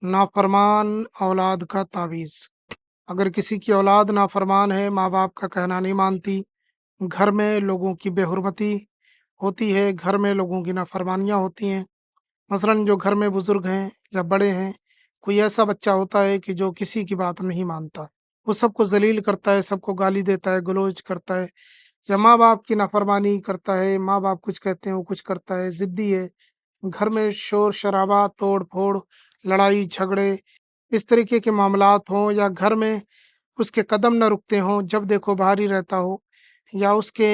नाफरमान औलाद का तावीज़। अगर किसी की औलाद नाफरमान है, माँ-बाप का कहना नहीं मानती, घर में लोगों की बेहुरमती होती है, घर में लोगों की नाफरमानियाँ होती हैं। मसलन जो घर में बुज़ुर्ग हैं या बड़े हैं, कोई ऐसा बच्चा होता है कि जो किसी की बात नहीं मानता। वो सबको ज़लील करता है, सबको गाली देता है, गलौज करता है या माँ-बाप की नाफरमानी करता है, माँ-बाप कुछ कहते हैं, वो कुछ करता है, ज़िद्दी है। घर में शोर-शराबा, तोड़-फोड़, लड़ाई-झगड़े इस तरीके के मामलात हों या घर में उसके कदम ना रुकते हों, जब देखो बाहर ही रहता हो या उसके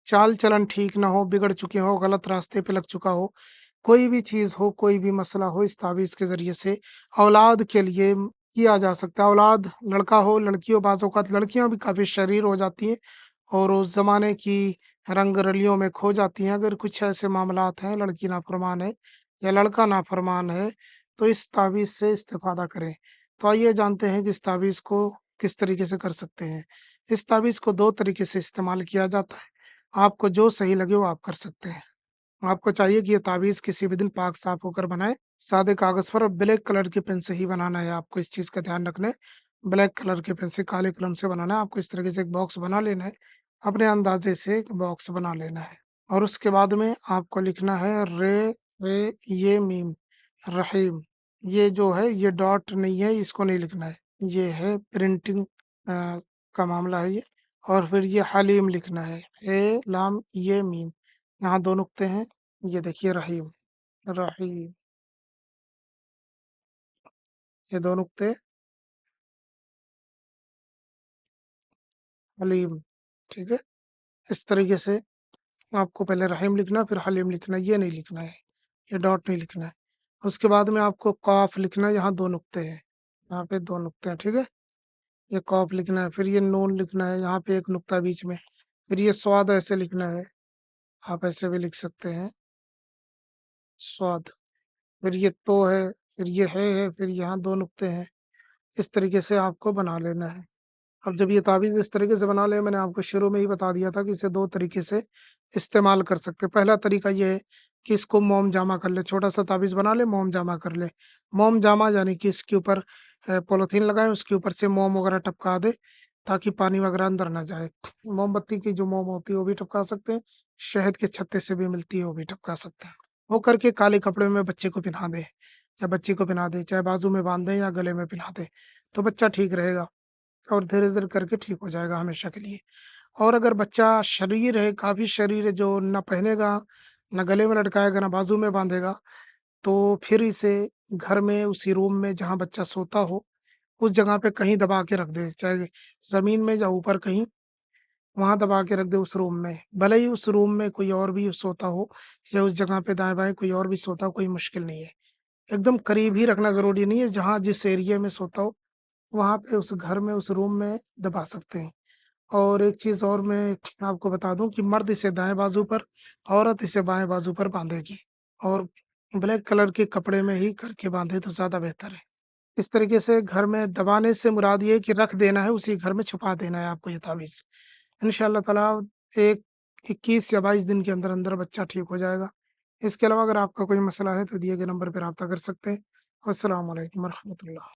चाल-चलन ठीक ना हो, बिगड़ चुके हों, गलत रास्ते पे लग चुका हो, कोई भी चीज़ हो, कोई भी मसला हो, इस तावीज़ के ज़रिए से औलाद के लिए किया जा सकता है। औलाद लड़का हो, लड़की हो, बाज़ औक़ात लड़कियाँ भी काफ़ी शरीर हो जाती हैं और उस ज़माने की रंग-रलियों में खो जाती हैं। अगर कुछ ऐसे मामलात हैं, लड़की नाफ़रमान है या लड़का नाफ़रमान है, तो इस तावीज़ से इस्तिफ़ादा करें। तो आइए जानते हैं कि इस तावीज़ को किस तरीके से कर सकते हैं। इस तावीज़ को 2 तरीके से इस्तेमाल किया जाता है। आपको जो सही लगे वो आप कर सकते हैं। आपको चाहिए कि ये तावीज़ किसी भी दिन पाक साफ़ होकर बनाएँ। सादे कागज़ पर और ब्लैक कलर की पेन से ही बनाना है आपको, इस चीज़ का ध्यान रखना है। ब्लैक कलर के पेन से, काले कलम से बनाना है। आपको इस तरीके से एक बॉक्स बना लेना है। अपने अंदाज़े से एक बॉक्स बना लेना है और उसके बाद में आपको लिखना है रे, मीम, रहीम। ये जो है ये डॉट नहीं है, इसको नहीं लिखना है। ये है प्रिंटिंग का मामला है ये। और फिर ये हलीम लिखना है, ए लाम ये मीम। यहाँ 2 नुक्ते हैं, ये देखिए रहीम, रहीम, ये 2 नुक्ते, हलीम, ठीक है? इस तरीके से आपको पहले रहीम लिखना फिर हलीम लिखना, ये नहीं लिखना है, ये डॉट नहीं लिखना है। उसके बाद में आपको कॉफ लिखना है, यहाँ 2 नुक्ते हैं, यहाँ पे 2 नुक्ते हैं, ठीक है? ये कॉफ लिखना है, फिर ये नून लिखना है, यहाँ पे 1 नुक्ता बीच में, फिर ये स्वाद ऐसे लिखना है, आप ऐसे भी लिख सकते हैं, स्वाद, फिर ये तो है, फिर ये है, फिर यहाँ 2 नुक्ते हैं। इस तरीके से आपको बना लेना है। अब जब ये तावीज़ इस तरीके से बना लें, मैंने आपको शुरू में ही बता दिया था कि इसे 2 तरीके से इस्तेमाल कर सकते हैं। पहला तरीका ये है कि इसको मोम जामा कर लें, छोटा-सा तावीज़ बना लें, मोम जामा कर लें। मोम जामा यानी कि इसके ऊपर पॉलीथीन लगाएँ, उसके ऊपर से मोम वगैरह टपका दें, ताकि पानी वगैरह अंदर ना जाए। मोमबत्ती की जो मोम होती है, वो भी टपका सकते हैं, शहद के छत्ते से भी मिलती है, वो भी टपका सकते हैं। वो करके काले कपड़े में बच्चे को पिन्हा दें या बच्ची को पिन्हा दें, चाहे बाजू में बाँध दें या गले में पिन्हा दें, तो बच्चा ठीक रहेगा। और धीरे-धीरे करके ठीक हो जाएगा हमेशा के लिए। और अगर बच्चा शरीर है, काफ़ी शरीर है जो ना पहनेगा, ना गले में लटकाएगा, ना बाजू में बाँधेगा, तो फिर इसे घर में उसी रूम में जहाँ बच्चा सोता हो, उस जगह पे कहीं दबा के रख दें, चाहे ज़मीन में या ऊपर कहीं, वहाँ दबा के रख दें उस रूम में। भले ही उस रूम में कोई और भी सोता हो या उस जगह पे दाएँ-बाएँ कोई और भी सोता हो, कोई मुश्किल नहीं है। एकदम करीब ही रखना ज़रूरी नहीं है, जहाँ जिस एरिया में सोता हो, वहाँ पे उस घर में, उस रूम में दबा सकते हैं। और एक चीज़ और मैं आपको बता दूँ कि मर्द इसे दाएँ बाजू पर, औरत इसे बाएँ बाजू पर बाँधेगी और ब्लैक कलर के कपड़े में ही करके बाँधे तो ज़्यादा बेहतर है। इस तरीके से घर में दबाने से मुराद ये है कि रख देना है, उसी घर में छुपा देना है आपको ये तावीज़। इंशाअल्लाह ताला एक 21 या 22 दिन के अंदर-अंदर बच्चा ठीक हो जाएगा। इसके अलावा अगर आपका कोई मसला है तो दिए गए नंबर पे राब्ता कर सकते हैं। अस्सलाम वालेकुम व रहमतुल्लाह।